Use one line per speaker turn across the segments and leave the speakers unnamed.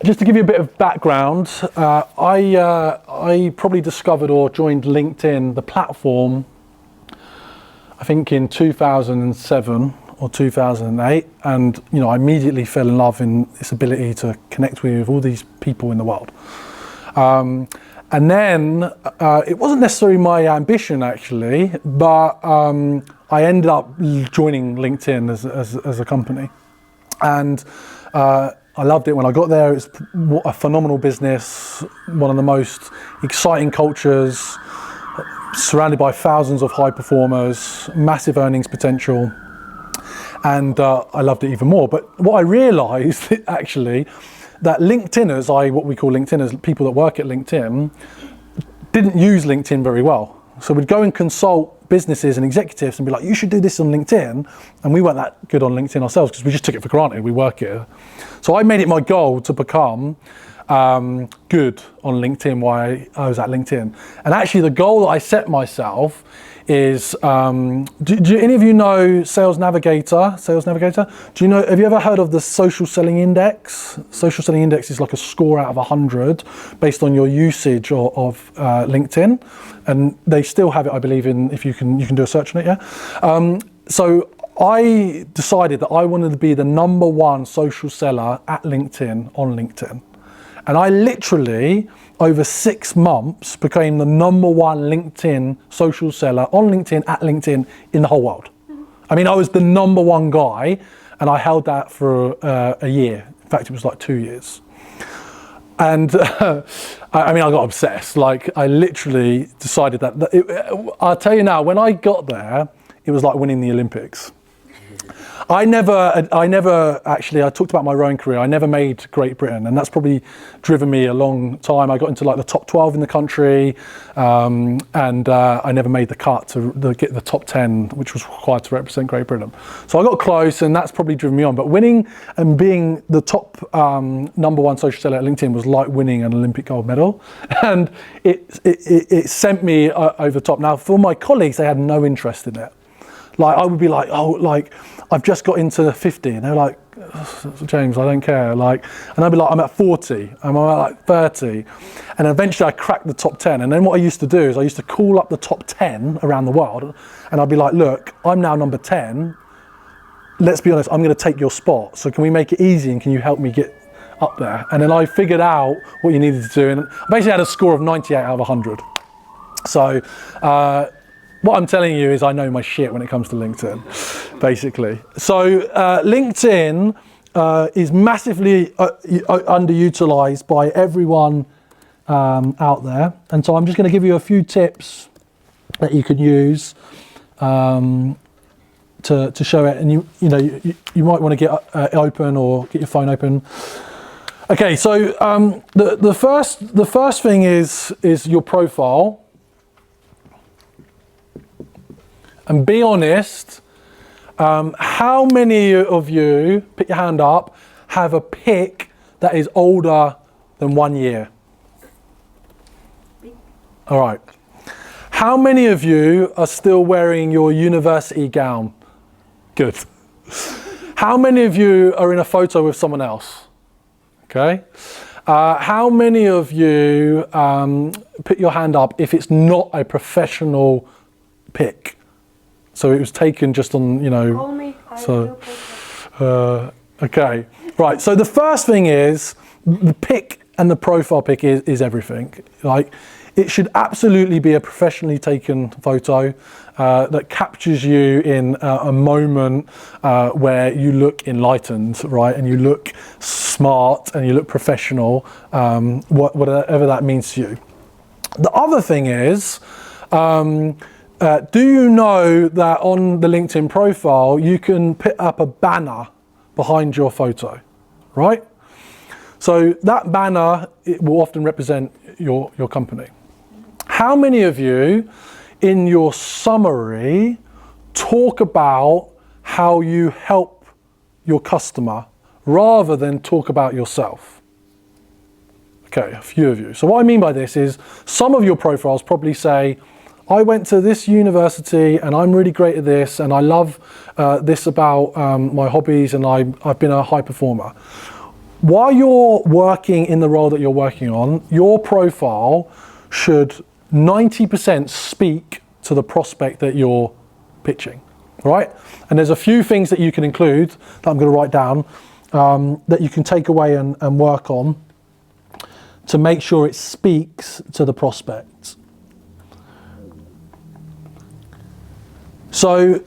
Just to give you a bit of background, I probably discovered or joined LinkedIn, the platform, I think in 2007 or 2008, and I immediately fell in love in its ability to connect with all these people in the world. And then it wasn't necessarily my ambition actually, but I ended up joining LinkedIn as a company, and I loved it when I got there. It's a phenomenal business, one of the most exciting cultures, surrounded by thousands of high performers, massive earnings potential, and I loved it even more. But what I realised actually, that LinkedIners, what we call LinkedIners, people that work at LinkedIn, didn't use LinkedIn very well. So we'd go and consult businesses and executives and be like, you should do this on LinkedIn. And we weren't that good on LinkedIn ourselves because we just took it for granted. We work here. So I made it my goal to become good on LinkedIn while I was at LinkedIn. And actually the goal that I set myself is, do any of you know Sales Navigator? Do you know, have you ever heard of the Social Selling Index? Social Selling Index is like a score out of 100 based on your usage of LinkedIn. And they still have it, I believe, if you can do a search on it, yeah? So I decided that I wanted to be the #1 social seller at LinkedIn, on LinkedIn. And I literally, over 6 months, became the #1 LinkedIn social seller on LinkedIn, at LinkedIn, in the whole world. I mean, I was the #1 guy, and I held that for a year. In fact, it was like 2 years. And I mean, I got obsessed. Like, I literally decided that I'll tell you now, when I got there, it was like winning the Olympics. I never actually, I talked about my rowing career, I never made Great Britain, and that's probably driven me a long time. I got into like the top 12 in the country, and I never made the cut to get the top 10, which was required to represent Great Britain. So I got close, and that's probably driven me on. But winning and being the top #1 social seller at LinkedIn was like winning an Olympic gold medal, and it sent me over the top. Now, for my colleagues, they had no interest in it. Like, I would be like, oh, like, I've just got into 50, and they're like, James, I don't care. Like, and I'd be like, I'm at 40, I'm at like 30, and eventually I cracked the top 10. And then what I used to do is I used to call up the top 10 around the world, and I'd be like, look, I'm now number 10. Let's be honest, I'm going to take your spot. So can we make it easy, and can you help me get up there? And then I figured out what you needed to do, and I basically had a score of 98 out of 100. So. What I'm telling you is I know my shit when it comes to LinkedIn, basically. So LinkedIn is massively underutilized by everyone out there. And so I'm just going to give you a few tips that you can use to show it. And you might want to get it open or get your phone open. Okay, so the first thing is your profile. And be honest, how many of you, put your hand up, have a pic that is older than 1 year? All right. How many of you are still wearing your university gown? Good. How many of you are in a photo with someone else? Okay. How many of you, put your hand up if it's not a professional pic? So it was taken just on,
Only
okay. Right, so the first thing is, the pic and the profile pic is everything. Like, it should absolutely be a professionally taken photo that captures you in a moment where you look enlightened, right? And you look smart and you look professional, whatever that means to you. The other thing is, do you know that on the LinkedIn profile, you can put up a banner behind your photo, right? So that banner, it will often represent your company. How many of you in your summary talk about how you help your customer rather than talk about yourself? Okay, a few of you. So what I mean by this is some of your profiles probably say, I went to this university and I'm really great at this and I love this about my hobbies and I've been a high performer. while you're working in the role that you're working on, your profile should 90% speak to the prospect that you're pitching, right? And there's a few things that you can include that I'm going to write down that you can take away and work on to make sure it speaks to the prospect. So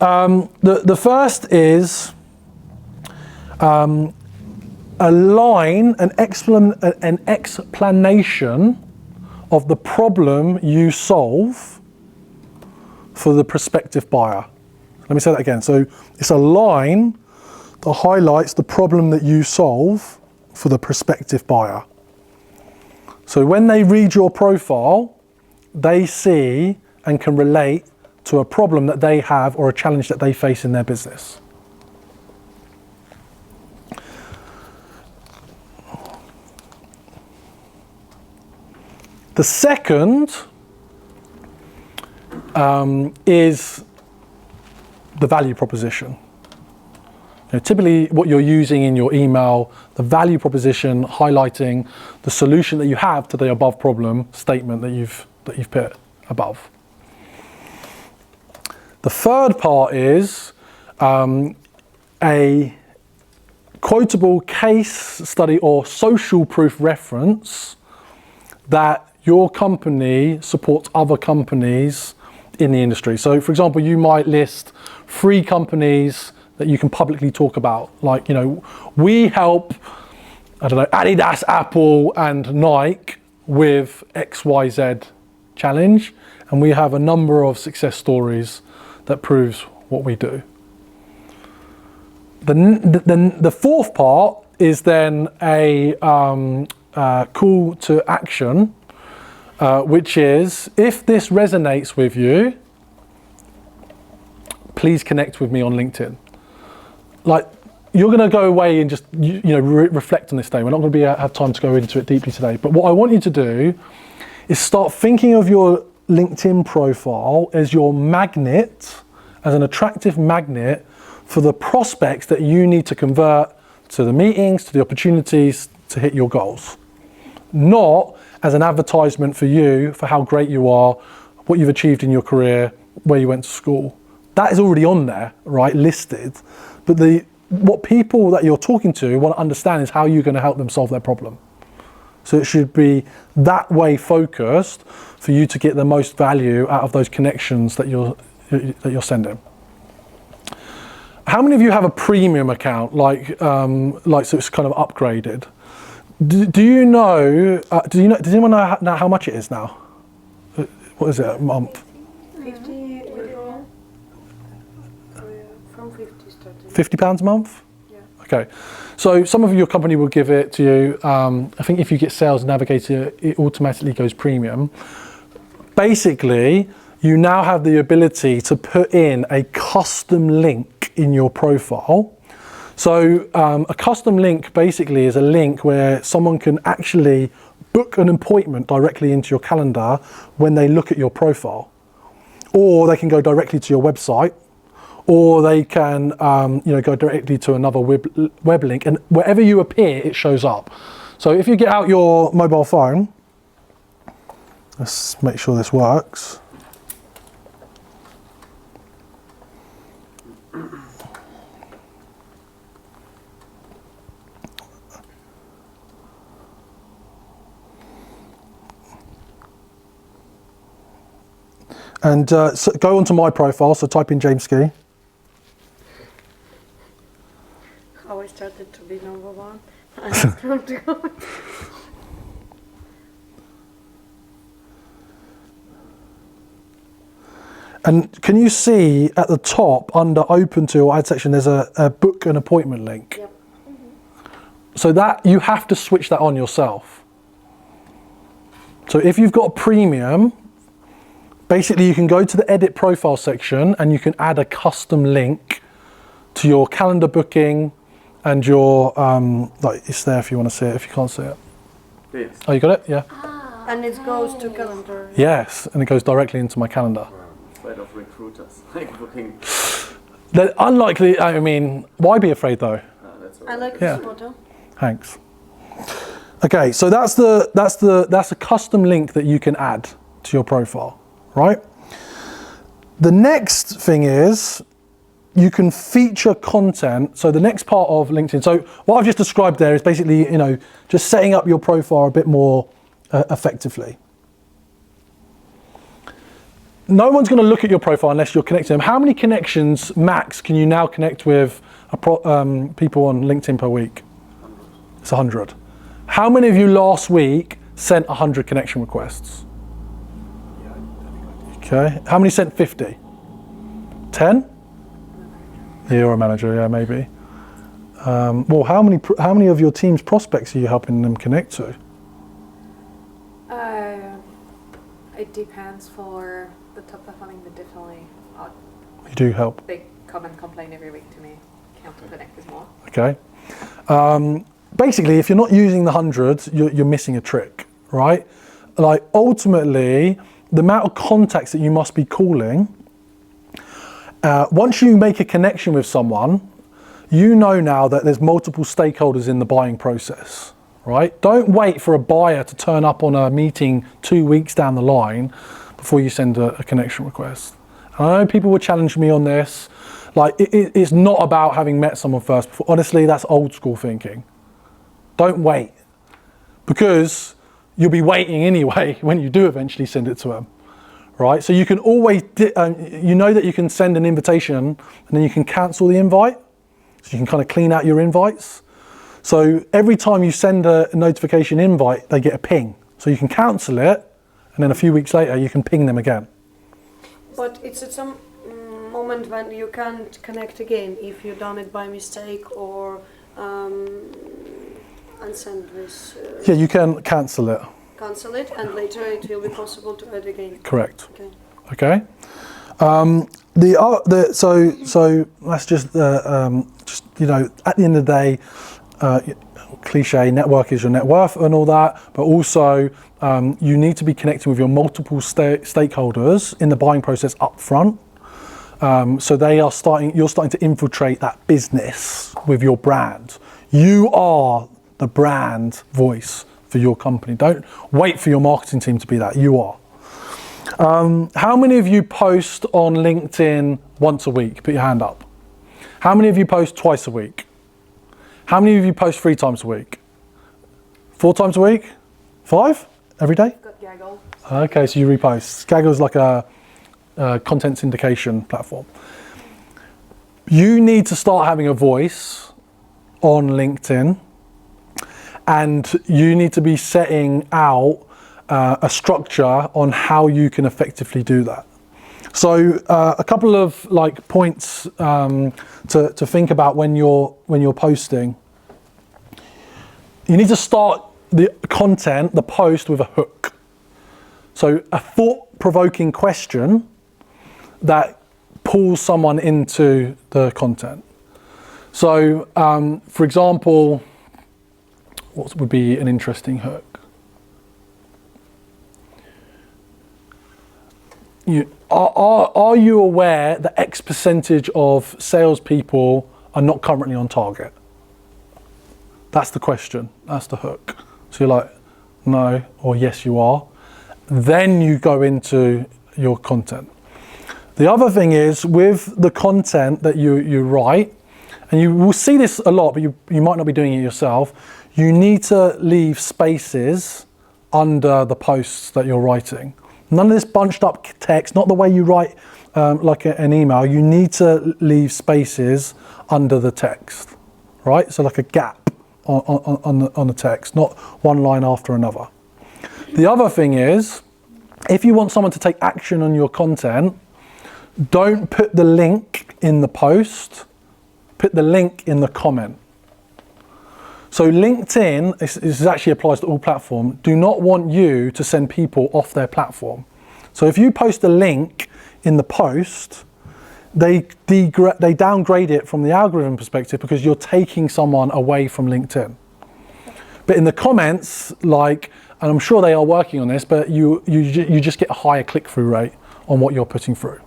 the first is align an explanation of the problem you solve for the prospective buyer. Let me say that again. So it's a line that highlights the problem that you solve for the prospective buyer. So when they read your profile, they see and can relate to a problem that they have or a challenge that they face in their business. The second is the value proposition. Typically what you're using in your email, the value proposition highlighting the solution that you have to the above problem statement that you've put above. The third part is a quotable case study or social proof reference that your company supports other companies in the industry. So for example, you might list 3 companies that you can publicly talk about. Like, we help, I don't know, Adidas, Apple, and Nike with XYZ challenge. And we have a number of success stories that proves what we do. The fourth part is then a call to action, which is, if this resonates with you, please connect with me on LinkedIn. Like, you're going to go away and just reflect on this day. We're not going to have time to go into it deeply today. But what I want you to do is start thinking of your LinkedIn profile as your magnet, as an attractive magnet for the prospects that you need to convert to the meetings, to the opportunities to hit your goals. Not as an advertisement for you, for how great you are, what you've achieved in your career, where you went to school. That is already on there, right, listed. But what people that you're talking to want to understand is how you're going to help them solve their problem. So it should be that way focused for you to get the most value out of those connections that you're sending. How many of you have a premium account, like so it's kind of upgraded? Do you know? Does anyone know how much it is now? What is it a month?
50 euro. From 50 starting.
£50 a month?
Yeah.
Okay. So some of your company will give it to you. I think if you get Sales Navigator, it automatically goes premium. Basically, you now have the ability to put in a custom link in your profile. So a custom link basically is a link where someone can actually book an appointment directly into your calendar when they look at your profile. Or they can go directly to your website, or they can go directly to another web link, and wherever you appear, it shows up. So if you get out your mobile phone, let's make sure this works. And so go onto my profile, so type in James Ski.
How I started to be number one. I just want to go.
And can you see at the top under open to or add section, there's a book an appointment link.
Yep. Mm-hmm.
So that you have to switch that on yourself. So if you've got a premium, basically you can go to the edit profile section and you can add a custom link to your calendar booking and your, like it's there if you want to see it, if you can't see it.
Yes.
Oh, you got it? Yeah.
And it goes to calendar.
Yes, and it goes directly into my calendar.
Instead of recruiters, like booking.
They're unlikely, I mean, why be afraid though?
That's all
I
right.
like
Yeah.
this photo.
Thanks. Okay, so that's a custom link that you can add to your profile, right? The next thing is you can feature content. So the next part of LinkedIn, so what I've just described there is basically, just setting up your profile a bit more effectively. No one's going to look at your profile unless you're connecting them. How many connections max can you now connect with people on LinkedIn per week? 100. It's 100. How many of you last week sent 100 connection requests?
Yeah, I think
Okay. How many sent 50? 10? You're a manager, yeah, maybe. Well, how many of your team's prospects are you helping them connect to?
It depends. For the top performing, but definitely
You do help.
they come and complain every week to me. Can't connect with more.
Okay. Basically, if you're not using the 100, you're missing a trick, right? Like ultimately, the amount of contacts that you must be calling, once you make a connection with someone, you know now that there's multiple stakeholders in the buying process, right? Don't wait for a buyer to turn up on a meeting 2 weeks down the line before you send a connection request. And I know people will challenge me on this. Like, it's not about having met someone first. Honestly, that's old school thinking. Don't wait, because you'll be waiting anyway when you do eventually send it to them, right? So you can always, you know that you can send an invitation and then you can cancel the invite. So you can kind of clean out your invites. So every time you send a notification invite, they get a ping. So you can cancel it, and then a few weeks later, you can ping them again.
But it's at some moment when you can't connect again if you've done it by mistake or unsend this.
Yeah, you can cancel it.
Cancel it, and later it will be possible to add again.
Correct.
Okay.
Okay. So that's just at the end of the day, cliche, network is your net worth and all that, but also you need to be connecting with your multiple stakeholders in the buying process up front. So you're starting to infiltrate that business with your brand. You are the brand voice for your company. Don't wait for your marketing team to be that. You are. How many of you post on LinkedIn once a week? Put your hand up. How many of you post twice a week? How many of you post 3 times a week? 4 times a week? 5? Every day?
Got Gaggle.
Okay, so you repost. Gaggle is like a content syndication platform. You need to start having a voice on LinkedIn, and you need to be setting out a structure on how you can effectively do that. So a couple of points to think about when you're posting. You need to start the content, the post, with a hook. So a thought-provoking question that pulls someone into the content. So for example, what would be an interesting hook? Are you aware that X percentage of salespeople are not currently on target? That's the question. That's the hook. So you're like, no, or yes, you are. Then you go into your content. The other thing is with the content that you write, and you will see this a lot, but you might not be doing it yourself. You need to leave spaces under the posts that you're writing. None of this bunched up text, not the way you write like an email. You need to leave spaces under the text, right? So like a gap on the text, not one line after another. The other thing is, if you want someone to take action on your content, don't put the link in the post, put the link in the comment. So LinkedIn, this actually applies to all platforms, do not want you to send people off their platform. So if you post a link in the post, they downgrade it from the algorithm perspective because you're taking someone away from LinkedIn. But in the comments, and I'm sure they are working on this, but you just get a higher click-through rate on what you're putting through.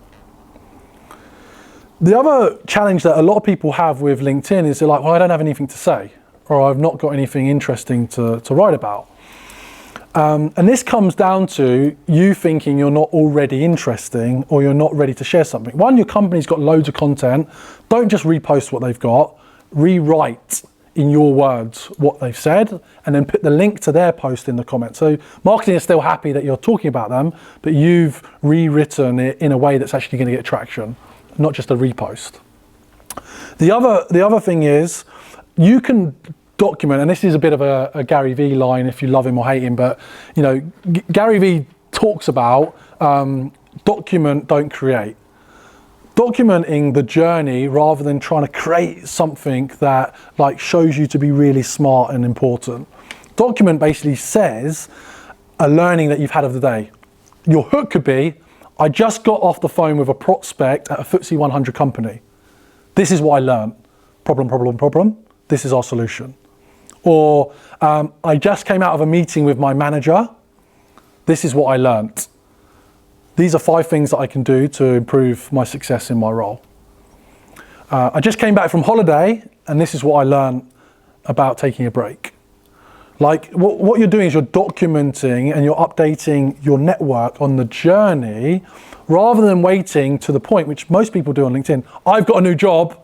The other challenge that a lot of people have with LinkedIn is they're like, well, I don't have anything to say. or I've not got anything interesting to write about. And this comes down to you thinking you're not already interesting or you're not ready to share something. One, your company's got loads of content. Don't just repost what they've got. Rewrite in your words what they've said and then put the link to their post in the comments. So marketing is still happy that you're talking about them, but you've rewritten it in a way that's actually going to get traction, not just a repost. The other thing is you can document, and this is a bit of a Gary Vee line if you love him or hate him, but you know, Gary Vee talks about document, don't create. Documenting the journey rather than trying to create something that like shows you to be really smart and important. Document basically says a learning that you've had of the day. Your hook could be, I just got off the phone with a prospect at a FTSE 100 company. This is what I learned. Problem, problem, problem. This is our solution. Or I just came out of a meeting with my manager. This is what I learned. These are 5 things that I can do to improve my success in my role. I just came back from holiday and this is what I learned about taking a break. Like what you're doing is you're documenting and you're updating your network on the journey rather than waiting to the point, which most people do on LinkedIn. I've got a new job,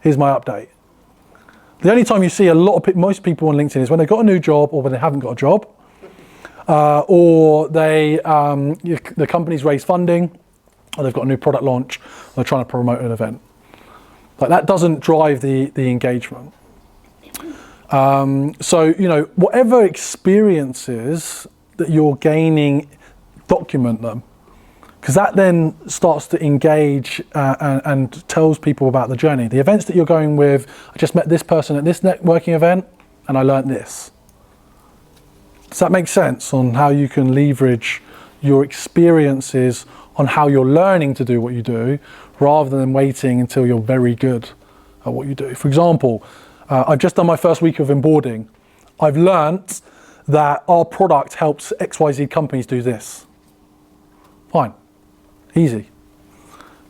here's my update. The only time you see most people on LinkedIn is when they've got a new job or when they haven't got a job. Or the company's raised funding, or they've got a new product launch, or they're trying to promote an event. Like that doesn't drive the engagement. So, you know, whatever experiences that you're gaining, document them. Because that then starts to engage and tells people about the journey. The events that you're going with, I just met this person at this networking event, and I learned this. Does that make sense on how you can leverage your experiences on how you're learning to do what you do rather than waiting until you're very good at what you do? For example, I've just done my first week of onboarding. I've learnt that our product helps XYZ companies do this. Fine, easy.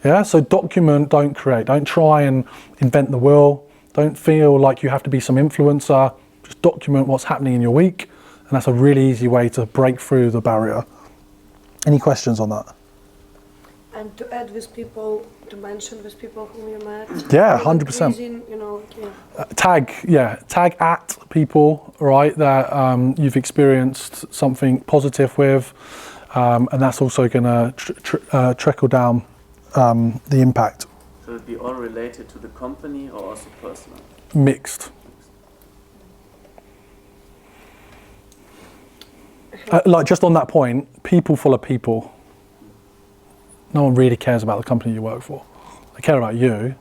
Yeah, so document, don't create. Don't try and invent the wheel. Don't feel like you have to be some influencer. Just document what's happening in your week. And that's a really easy way to break through the barrier. Any questions on that?
And to add with people, to mention with people whom you met.
Yeah, 100%.
You know,
Tag at people, right, that you've experienced something positive with, and that's also going to trickle down the impact.
So it'd be all related to the company or also personal?
Mixed. Like just on that point, people follow people. No one really cares about the company you work for. They care about you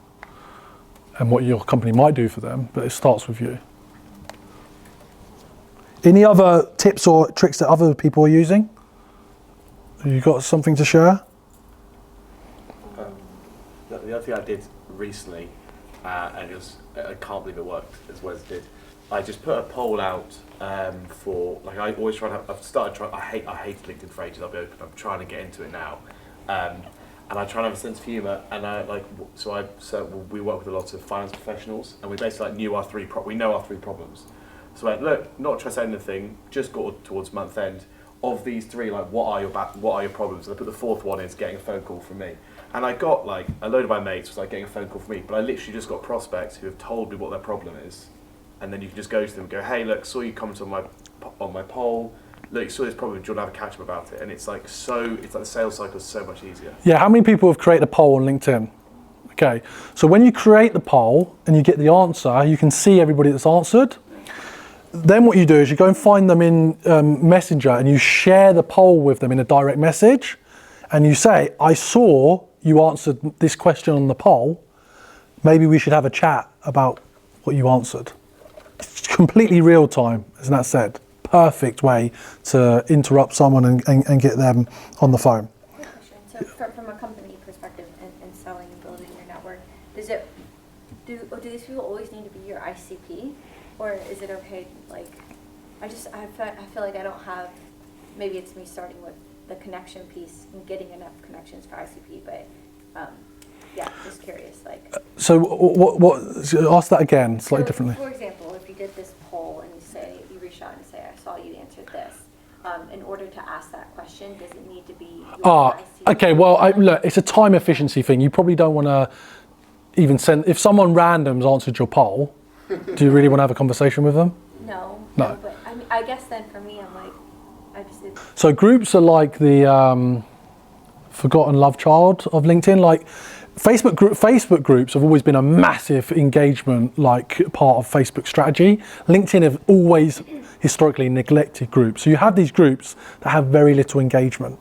and what your company might do for them, but it starts with you. Any other tips or tricks that other people are using? Have you got something to share?
The other thing I did recently, and I can't believe it worked as well as it did. I just put a poll out for, like, I always try to, I've started trying, I hate LinkedIn for ages, I'll be open, I'm trying to get into it now. And I try to have a sense of humour, and we work with a lot of finance professionals, and we basically we know our 3 problems. So I went, look, not try to say anything, just got towards month end. Of these 3, like, what are your problems? And I put the 4th one is getting a phone call from me. And I got, like, a load of my mates was like getting a phone call from me, but I literally just got prospects who have told me what their problem is. And then you can just go to them and go, hey, look, saw you comment on my poll. Look, you saw this problem, do you want to have a catch up about it? And it's like the sales cycle is so much easier.
Yeah, how many people have created a poll on LinkedIn? Okay, so when you create the poll and you get the answer, you can see everybody that's answered. Then what you do is you go and find them in Messenger and you share the poll with them in a direct message. And you say, I saw you answered this question on the poll. Maybe we should have a chat about what you answered. It's completely real time, as Nat said. Perfect way to interrupt someone and get them on the phone.
Quick question. So from a company perspective and selling and building your network, do these people always need to be your ICP? Or is it okay, like, I feel like I don't have, maybe it's me starting with the connection piece and getting enough connections for ICP, but yeah, just curious, like.
So what ask that again, slightly differently.
For example, if you did this poll and you reach out and say, I saw you answered this. In order to ask that question, does it need to be your ICP?
Okay, well, look, it's a time efficiency thing. You probably don't want to even send, if someone random's answered your poll, do you really want to have a conversation with them?
No.
No.
But I guess then for me, I'm like, I just did.
So groups are like the forgotten love child of LinkedIn. Like Facebook groups have always been a massive engagement like part of Facebook strategy. LinkedIn have always historically neglected groups. So you have these groups that have very little engagement.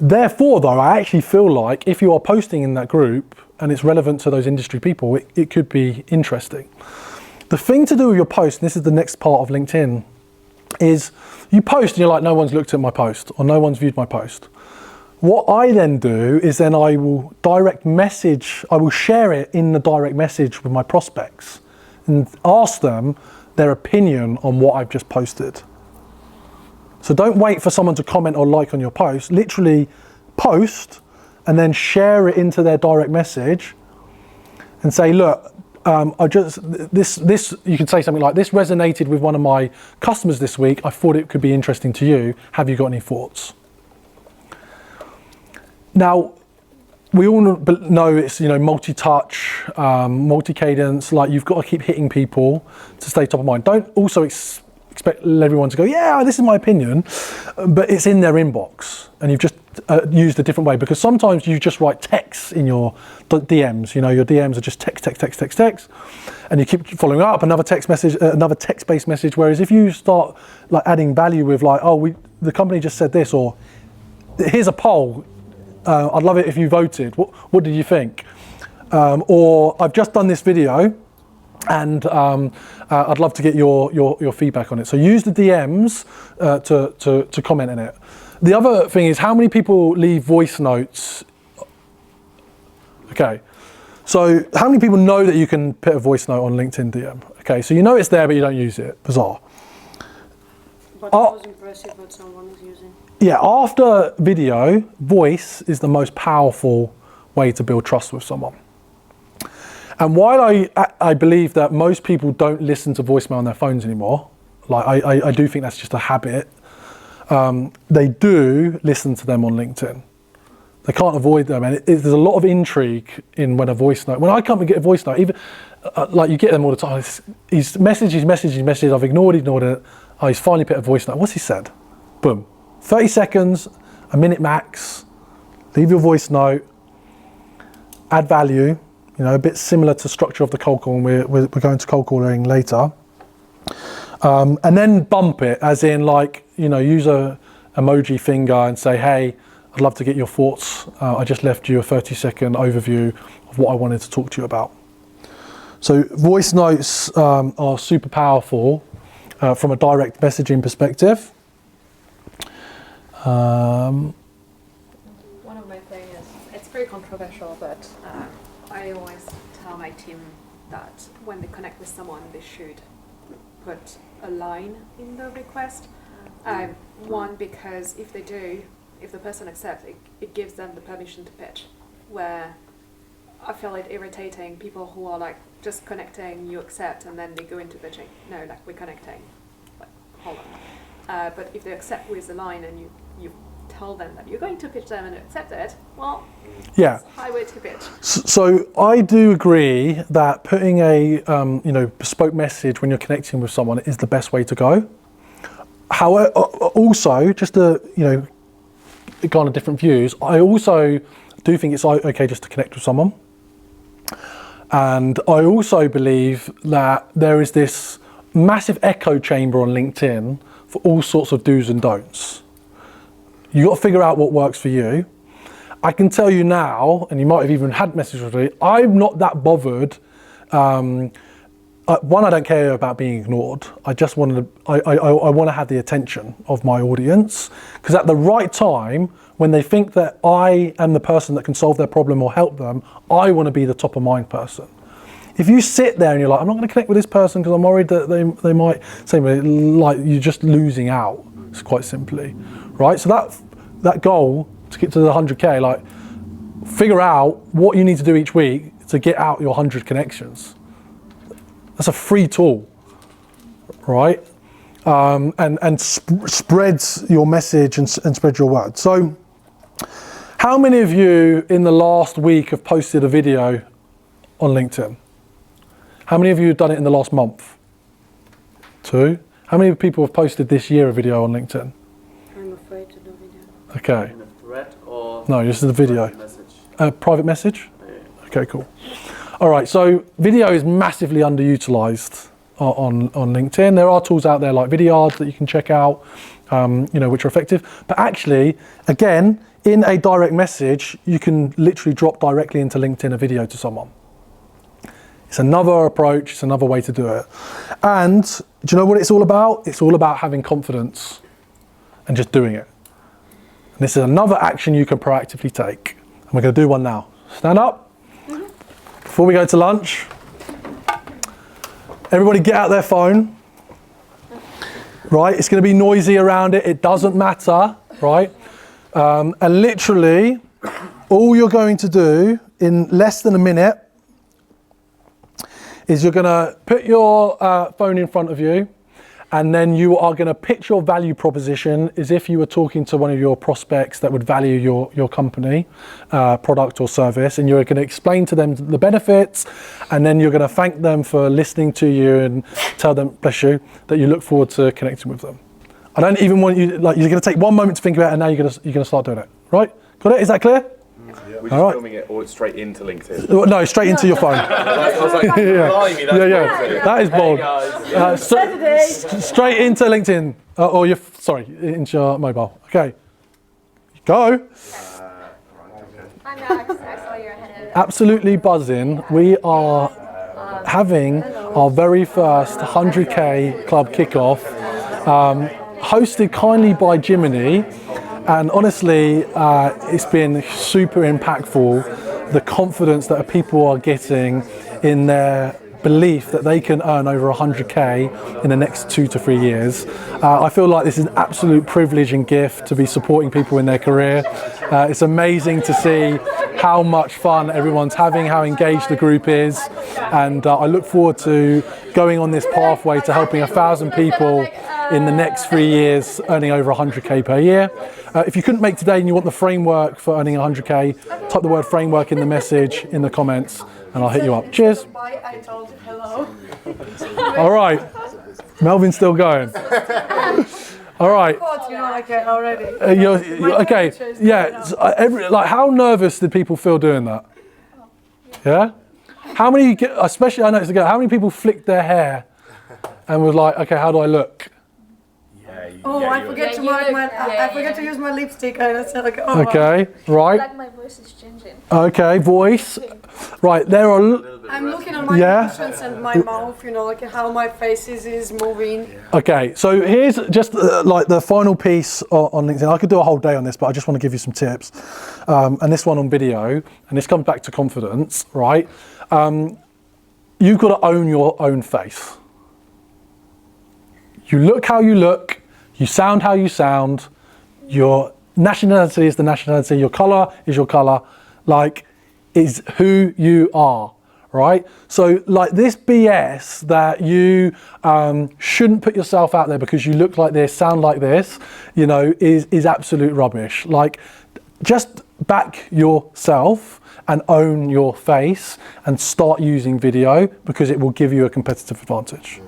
Therefore, though, I actually feel like if you are posting in that group and it's relevant to those industry people, it could be interesting. The thing to do with your post, and this is the next part of LinkedIn, is you post and you're like, no one's looked at my post or no one's viewed my post. What I then do is then I will share it in the direct message with my prospects and ask them their opinion on what I've just posted. So don't wait for someone to comment or like on your post. Literally post and then share it into their direct message and say, look, this you can say something like, this resonated with one of my customers this week. I thought it could be interesting to you. Have you got any thoughts? Now, we all know it's, multi-touch, multi-cadence, like you've got to keep hitting people to stay top of mind. Don't also expect everyone to go, yeah, this is my opinion, but it's in their inbox and you've just used a different way, because sometimes you just write texts in your DMs, your DMs are just text, and you keep following up another text message, another text-based message, whereas if you start like adding value with like, the company just said this, or here's a poll, I'd love it if you voted. What did you think? Or I've just done this video, and I'd love to get your feedback on it. So use the DMs to comment in it. The other thing is, how many people leave voice notes? Okay, so how many people know that you can put a voice note on LinkedIn DM? Okay, so you know it's there, but you don't use it. Bizarre.
But it was impressive what someone is using.
Yeah, after video, voice is the most powerful way to build trust with someone. And while I believe that most people don't listen to voicemail on their phones anymore, like I do think that's just a habit, they do listen to them on LinkedIn. They can't avoid them, and there's a lot of intrigue in when a voice note. When I come and get a voice note, even like you get them all the time. He's messaged. I've ignored it. Oh, he's finally put a voice note. What's he said? Boom. 30 seconds, a minute max. Leave your voice note. Add value. A bit similar to structure of the cold call. We're going to cold calling later. And then bump it, as in like, use a emoji finger and say, hey, I'd love to get your thoughts. I just left you a 30-second overview of what I wanted to talk to you about. So voice notes are super powerful from a direct messaging perspective.
One of my things is, it's very controversial, but I always tell my team that when they connect with someone, they should put a line in the request. One, because if they do, if the person accepts, it gives them the permission to pitch, where I feel it irritating people who are like just connecting, you accept, and then they go into pitching. No, like we're connecting, like hold on. But if they accept with the line and you tell them that you're going to pitch them and accept it, well,
yeah,
it's a highway to pitch.
So I do agree that putting a bespoke message when you're connecting with someone is the best way to go. However, also just to kind of different views, I also do think it's okay just to connect with someone. And I also believe that there is this massive echo chamber on LinkedIn for all sorts of do's and don'ts. You got to figure out what works for you. I can tell you now, and you might have even had messages with me, I'm not that bothered. One, I don't care about being ignored. I just want to have the attention of my audience, because at the right time, when they think that I am the person that can solve their problem or help them, I want to be the top of mind person. If you sit there and you're like, I'm not going to connect with this person because I'm worried that they might say, like, you're just losing out. It's quite simply, right? So that goal to get to the 100K, like, figure out what you need to do each week to get out your 100 connections. That's a free tool. right? And spreads your message and spreads your word. So how many of you in the last week have posted a video on LinkedIn? How many of you have done it in the last month? 2. How many people have posted this year a video on LinkedIn?
I'm afraid to do video.
Okay.
In a thread or
No, this is a video.
message?
Private message?
Yeah.
Okay, cool. All right, so video is massively underutilized on LinkedIn. There are tools out there like Vidyard that you can check out, which are effective. But actually, again, in a direct message, you can literally drop directly into LinkedIn a video to someone. It's another approach, it's another way to do it. And do you know what it's all about? It's all about having confidence and just doing it. And this is another action you can proactively take. And we're going to do one now. Stand up. Before we go to lunch, everybody get out their phone. Right, it's going to be noisy around it. It doesn't matter, right? And literally, all you're going to do in less than a minute is you're going to put your phone in front of you, and then you are going to pitch your value proposition as if you were talking to one of your prospects that would value your company, product or service, and you're going to explain to them the benefits, and then you're going to thank them for listening to you and tell them, bless you, that you look forward to connecting with them. I don't even want you, you're going to take one moment to think about it, and now you're going to start doing it, right? Got it? Is that clear?
We're just filming it or straight into LinkedIn.
No, straight into your phone.
I was like,
Yeah.
blimey, that's
Yeah. That is bold. Straight into LinkedIn, or into your mobile. Okay, go.
I'm Max. I saw you're ahead of
Absolutely buzzing. We are having our very first 100k club kickoff, hosted kindly by Jiminy. And honestly, it's been super impactful, the confidence that people are getting in their belief that they can earn over 100k in the next 2 to 3 years. I feel like this is an absolute privilege and gift to be supporting people in their career. It's amazing to see how much fun everyone's having, how engaged the group is, and I look forward to going on this pathway to helping 1,000 people in the next 3 years earning over 100k per year. If you couldn't make today and you want the framework for earning 100k, type the word framework in the message in the comments and I'll hit you up. Cheers.
Bye, I told you hello.
All right. Melvin's still going. All right.
Okay, already.
You're okay. Yeah. So, how nervous did people feel doing that? Yeah. How many, especially I noticed again, how many people flicked their hair and was like, okay, how do I look?
I forget to use my lipstick. I said like, oh.
Okay, right.
Like my voice is changing.
Okay, voice. Right, there are.
I'm looking at my emotions and my mouth, like how my face is moving.
Okay, so here's just like the final piece on LinkedIn. I could do a whole day on this, but I just want to give you some tips. And this one on video, and this comes back to confidence, right? You've got to own your own face. You look how you look. You sound how you sound. Your nationality is the nationality. Your color is your color. Like, is who you are, right? So, like this BS that you shouldn't put yourself out there because you look like this, sound like this, is absolute rubbish. Like, just back yourself and own your face and start using video because it will give you a competitive advantage.